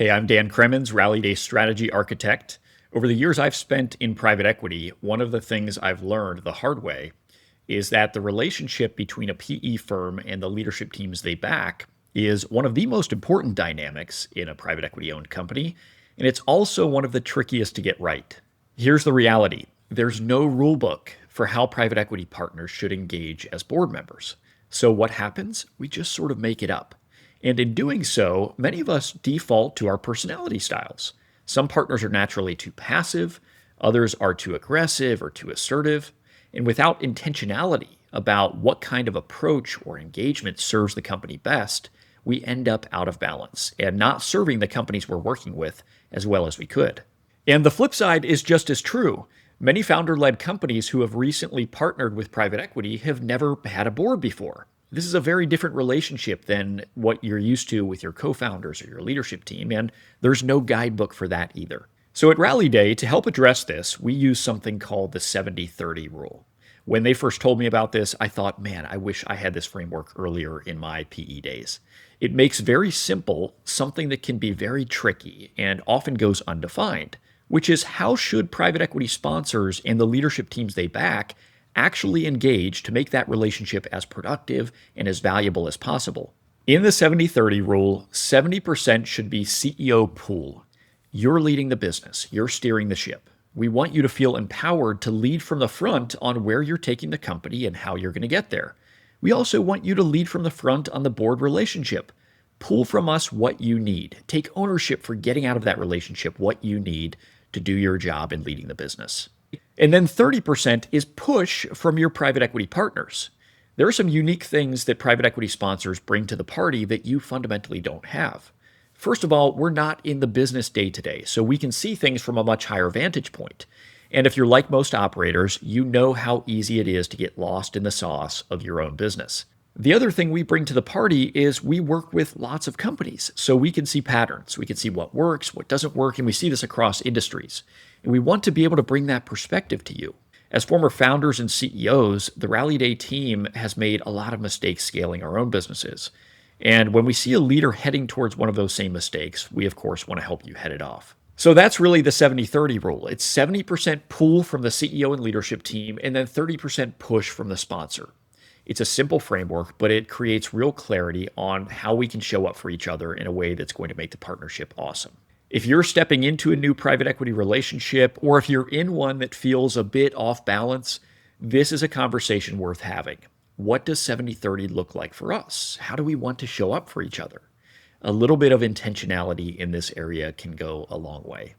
Hey, I'm Dan Cremons, Rallyday Strategy Architect. Over the years I've spent in private equity, one of the things I've learned the hard way is that the relationship between a PE firm and the leadership teams they back is one of the most important dynamics in a private equity owned company, and it's also one of the trickiest to get right. Here's the reality. There's no rule book for how private equity partners should engage as board members. So what happens? We just sort of make it up. And in doing so, many of us default to our personality styles. Some partners are naturally too passive, others are too aggressive or too assertive. And without intentionality about what kind of approach or engagement serves the company best, we end up out of balance and not serving the companies we're working with as well as we could. And the flip side is just as true. Many founder-led companies who have recently partnered with private equity have never had a board before. This is a very different relationship than what you're used to with your co-founders or your leadership team, and there's no guidebook for that either. So at Rallyday, to help address this, we use something called the 70-30 rule. When they first told me about this, I thought, man, I wish I had this framework earlier in my PE days. It makes very simple something that can be very tricky and often goes undefined, which is how should private equity sponsors and the leadership teams they back actually engage to make that relationship as productive and as valuable as possible. In the 70-30 rule, 70% should be CEO pool. You're leading the business. You're steering the ship. We want you to feel empowered to lead from the front on where you're taking the company and how you're going to get there. We also want you to lead from the front on the board relationship. Pull from us what you need. Take ownership for getting out of that relationship what you need to do your job in leading the business. And then 30% is push from your private equity partners. There are some unique things that private equity sponsors bring to the party that you fundamentally don't have. First of all, we're not in the business day to day, so we can see things from a much higher vantage point. And if you're like most operators, you know how easy it is to get lost in the sauce of your own business. The other thing we bring to the party is we work with lots of companies, so we can see patterns. We can see what works, what doesn't work, and we see this across industries. And we want to be able to bring that perspective to you. As former founders and CEOs, the Rallyday team has made a lot of mistakes scaling our own businesses. And when we see a leader heading towards one of those same mistakes, we of course want to help you head it off. So that's really the 70-30 rule. It's 70% pull from the CEO and leadership team, and then 30% push from the sponsor. It's a simple framework, but it creates real clarity on how we can show up for each other in a way that's going to make the partnership awesome. If you're stepping into a new private equity relationship, or if you're in one that feels a bit off balance, this is a conversation worth having. What does 70-30 look like for us? How do we want to show up for each other? A little bit of intentionality in this area can go a long way.